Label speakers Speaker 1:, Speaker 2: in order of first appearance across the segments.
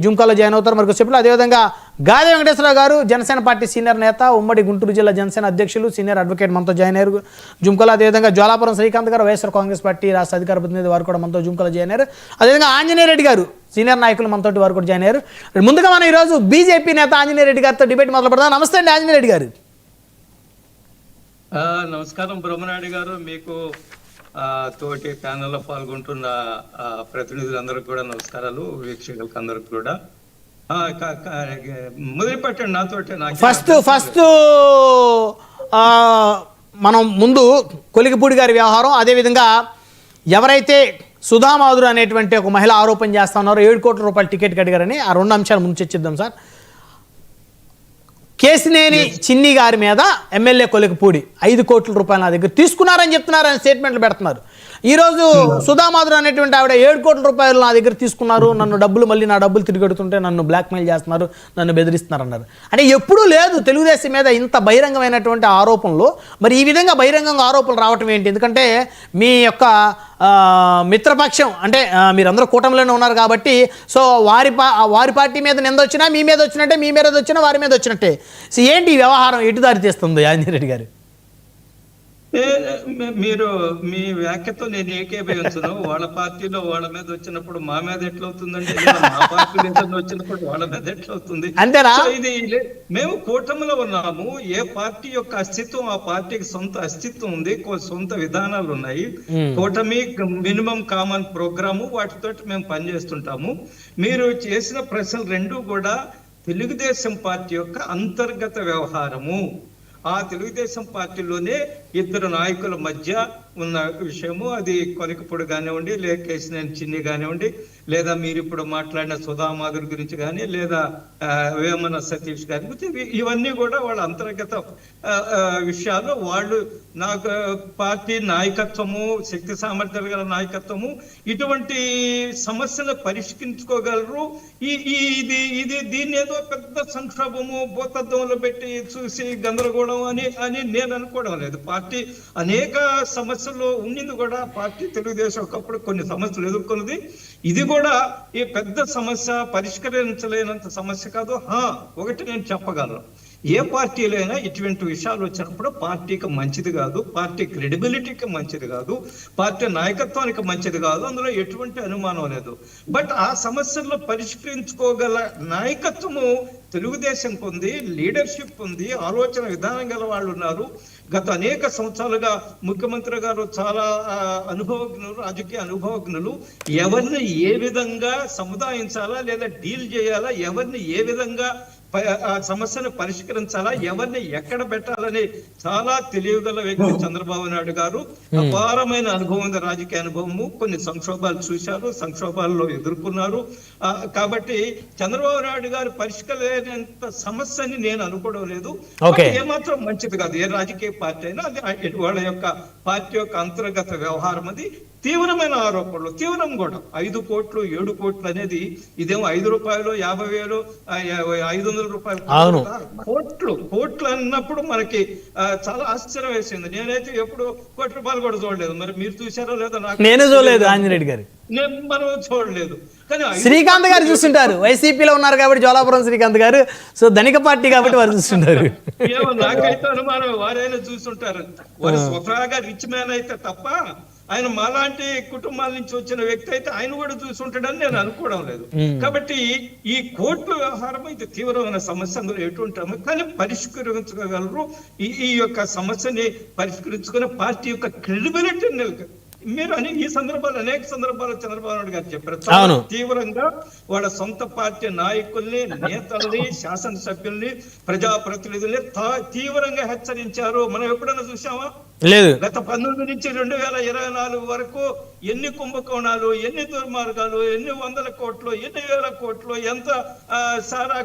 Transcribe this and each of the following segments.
Speaker 1: జుంకాలో join అవుతారు మనకు చెప్పారు. అదేవిధంగా గాదే వెంకటేశ్వరరావు గారు జనసేన పార్టీ సీనియర్ నేత, ఉమ్మడి గుంటూరు జిల్లా జనసేన అధ్యక్షులు, సీనియర్ అడ్వకేట్ మనతో జాయిన్ అయ్యారు జుంకాలో. అదేవిధంగా జ్వాలాపురం శ్రీకాంత్ గారు వైఎస్ఆర్ కాంగ్రెస్ పార్టీ రాష్ట్ర అధికార ప్రతినిధి, వారు కూడా మనతో జుంకాలో జాయిన్ అయ్యారు. అదేవిధంగా ఆంజనేయ రెడ్డి గారు సీనియర్ నాయకులు మనతోటి, వారు కూడా జాయిన్ అయ్యారు. ముందుగా మనం ఈరోజు బీజేపీ నేత ఆంజనేయ రెడ్డి గారితో డిబేట్ మొదలు పెడదాం. నమస్తే అండి ఆంజనేయ రెడ్డి గారు.
Speaker 2: నమస్కారం బ్రహ్మనాయుడు గారు, మీకు తోటి ప్యానెల్లో పాల్గొంటున్న ప్రతినిధులందరికీ కూడా నమస్కారాలు, వీక్షకులకు అందరికి కూడా. మొదలు పెట్టండి నాతోటి.
Speaker 1: ఫస్ట్ మనం ముందు కొలిగిపూడి గారి వ్యవహారం, అదేవిధంగా ఎవరైతే సుధామాధురు అనేటువంటి ఒక మహిళ ఆరోపణ చేస్తా ఉన్నారో 7 కోట్ల రూపాయల టికెట్ కడిగారని, ఆ 2 అంశాలు ముందు చర్చిద్దాం సార్. కేసినేని చిన్ని గారి మీద ఎమ్మెల్యే కొలిగిపూడి 5 కోట్ల రూపాయలు నా దగ్గర తీసుకున్నారని చెప్తున్నారని స్టేట్మెంట్లు పెడుతున్నారు. ఈరోజు సుధామాధురు అనేటువంటి ఆవిడ 7 కోట్ల రూపాయలు నా దగ్గర తీసుకున్నారు, నన్ను మళ్ళీ నా డబ్బులు తిరిగి కడుతుంటే నన్ను బ్లాక్మెయిల్ చేస్తున్నారు, నన్ను బెదిరిస్తున్నారు అన్నారు. అంటే ఎప్పుడూ లేదు తెలుగుదేశం మీద ఇంత బహిరంగమైనటువంటి ఆరోపణలు. మరి ఈ విధంగా బహిరంగంగా ఆరోపణలు రావటం ఏంటి? ఎందుకంటే మీ యొక్క మిత్రపక్షం అంటే మీరందరూ కూటమిలోనే ఉన్నారు కాబట్టి, సో వారి పార్టీ మీద నింద వచ్చినా మీ మీద వచ్చినట్టే, మీ మీద వచ్చినా వారి మీద వచ్చినట్టే. సో ఏంటి ఈ వ్యవహారం, ఎటు దారి తీస్తుంది ఆంజనేయ రెడ్డి గారు?
Speaker 2: మీరు మీ వ్యాఖ్యతో నేను ఏకీభవించను. వాళ్ళ పార్టీలో వాళ్ళ మీద వచ్చినప్పుడు మా మీద ఎట్లవుతుందండి, మా పార్టీ వచ్చినప్పుడు వాళ్ళ మీద ఎట్లవుతుంది?
Speaker 1: అంతేనా?
Speaker 2: ఇది మేము కూటమిలో ఉన్నాము. ఏ పార్టీ యొక్క అస్తిత్వం ఆ పార్టీకి సొంత అస్తిత్వం ఉంది, సొంత విధానాలు ఉన్నాయి. కూటమి మినిమం కామన్ ప్రోగ్రాము, వాటితోటి మేము పనిచేస్తుంటాము. మీరు చేసిన ప్రశ్నలు 2 కూడా తెలుగుదేశం పార్టీ యొక్క అంతర్గత వ్యవహారము. ఆ తెలుగుదేశం పార్టీలోనే 2 నాయకుల మధ్య ఉన్న విషయము. అది కొలిగిపూడి కానివ్వండి, లేదా కేసినేని చిన్ని కానివ్వండి, లేదా మీరు ఇప్పుడు మాట్లాడిన సుధామాధురి గురించి కానీ, లేదా వేమన సతీష్ గారి గురించి, ఇవన్నీ కూడా వాళ్ళ అంతర్గత విషయాలు. వాళ్ళు నాకు పార్టీ నాయకత్వము, శక్తి సామర్థ్యాలు గల నాయకత్వము, ఇటువంటి సమస్యను పరిష్కరించుకోగలరు. దీన్ని ఏదో పెద్ద సంక్షోభము, భూతత్వంలో పెట్టి చూసి గందరగోళం అని నేను అనుకోవడం లేదు. పార్టీ అనేక సమస్యలు ఉన్నది కూడా. పార్టీ తెలుగుదేశం ఒకప్పుడు కొన్ని సమస్యలు ఎదుర్కొన్నది. ఇది కూడా ఈ పెద్ద సమస్య, పరిష్కరించలేనంత సమస్య కాదు. ఒకటి నేను చెప్పగలను, ఏ పార్టీలైనా ఇటువంటి విషయాలు వచ్చినప్పుడు పార్టీకి మంచిది కాదు, పార్టీ క్రెడిబిలిటీకి మంచిది కాదు, పార్టీ నాయకత్వానికి మంచిది కాదు, అందులో ఎటువంటి అనుమానం లేదు. బట్ ఆ సమస్యల్లో పరిష్కరించుకోగల నాయకత్వము తెలుగుదేశంకు ఉంది, లీడర్షిప్ ఉంది, ఆలోచన విధానం గల వాళ్ళు ఉన్నారు. గత అనేక సంవత్సరాలుగా ముఖ్యమంత్రి గారు చాలా అనుభవజ్ఞులు, రాజకీయ అనుభవజ్ఞులు. ఎవరిని ఏ విధంగా సముదాయించాలా లేదా డీల్ చేయాలా, ఎవరిని ఏ విధంగా ఆ సమస్యను పరిష్కరించాలా, ఎవరిని ఎక్కడ పెట్టాలని చాలా తెలియగల వ్యక్తి చంద్రబాబు నాయుడు గారు. అపారమైన అనుభవం ఉంది, రాజకీయ అనుభవము. కొన్ని సంక్షోభాలు చూశారు, సంక్షోభాల్లో ఎదుర్కొన్నారు. కాబట్టి చంద్రబాబు నాయుడు గారు పరిష్కరించేంత సమస్యని నేను అనుకోవడం లేదు. ఏమాత్రం మంచిది కాదు ఏ రాజకీయ పార్టీ అయినా. అది వాళ్ళ యొక్క పార్టీ యొక్క అంతర్గత వ్యవహారం. అది తీవ్రమైన ఆరోపణలు, తీవ్రం కూడా. 5 కోట్లు 7 కోట్లు అనేది ఇదేమో 5 రూపాయలు 50,000 500 రూపాయలు, కోట్లు అన్నప్పుడు మనకి చాలా ఆశ్చర్యం వేసింది. నేనైతే ఎప్పుడు కోటి రూపాయలు కూడా చూడలేదు. మరి మీరు చూసారో లేదో నాకు
Speaker 1: నేను చూడలేదు. ఆంజనేయ రెడ్డి గారు
Speaker 2: మనం చూడలేదు. కానీ
Speaker 1: శ్రీకాంత్ గారు చూస్తుంటారు, వైసీపీలో ఉన్నారు కాబట్టి, జ్వాలాపురం శ్రీకాంత్ గారు. సో ధనిక పార్టీ కాబట్టి వారు చూస్తుంటారు.
Speaker 2: ఏమో నాకైతే అనుమానం, వారైనా చూస్తుంటారు. వారు స్వతహాగా రిచ్ మ్యాన్ అయితే తప్ప, ఆయన మాలాంటి కుటుంబాల నుంచి వచ్చిన వ్యక్తి అయితే ఆయన కూడా చూసుంటాడని నేను అనుకోవడం లేదు. కాబట్టి ఈ కోర్టు వ్యవహారం ఇది తీవ్రమైన సమస్య, అందులో ఎటుంటాము. కానీ పరిష్కరించగలరు. ఈ యొక్క సమస్యని పరిష్కరించుకునే పార్టీ యొక్క క్రెడిబిలిటీని మీరు ఈ సందర్భాలు అనేక సందర్భాలు చంద్రబాబు నాయుడు గారు చెప్పారు. తీవ్రంగా వాళ్ళ సొంత పార్టీ నాయకుల్ని, నేతల్ని, శాసనసభ్యుల్ని, ప్రజాప్రతినిధుల్ని తీవ్రంగా హెచ్చరించారు. మనం ఎప్పుడైనా చూసామా?
Speaker 1: లేదు.
Speaker 2: గత 19 నుంచి 2024 వరకు ఎన్ని కుంభకోణాలు, ఎన్ని దుర్మార్గాలు, ఎన్ని వందల కోట్లు, ఎన్ని వేల కోట్లు, ఎంత సారా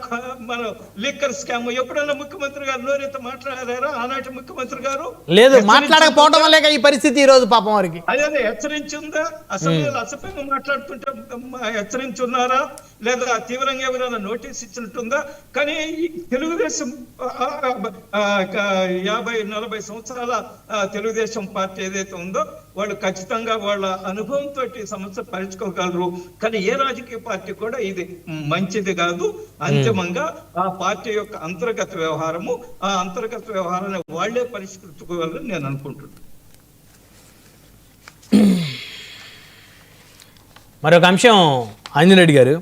Speaker 2: మన లిక్కర్ స్కామ్, ఎప్పుడైనా ముఖ్యమంత్రి గారు నోరైతే మాట్లాడారా? ఆనాటి ముఖ్యమంత్రి గారు
Speaker 1: లేదు, మాట్లాడకపోవడం వల్ల ఈ పరిస్థితి ఈ రోజు పాపం వారికి.
Speaker 2: అదే హెచ్చరించిందా? అసెంబ్లీలో అసభ్యంగా మాట్లాడుతుంటే హెచ్చరించున్నారా? లేదా తీవ్రంగా ఎవరైనా నోటీస్ ఇచ్చినట్టుందా? కానీ ఈ తెలుగుదేశం 50-40 సంవత్సరాల తెలుగుదేశం పార్టీ ఏదైతే ఉందో వాళ్ళు ఖచ్చితంగా వాళ్ళ అనుభవంతో సమస్య పరిచుకోగలరు. కానీ ఏ రాజకీయ పార్టీ కూడా ఇది మంచిది కాదు. అంతిమంగా ఆ పార్టీ యొక్క అంతర్గత వ్యవహారము, ఆ అంతర్గత వ్యవహారాన్ని వాళ్లే పరిష్కరించుకోవాలని నేను అనుకుంటున్నాను.
Speaker 1: మరొక అంశం ఆంజనేయుడు గారు,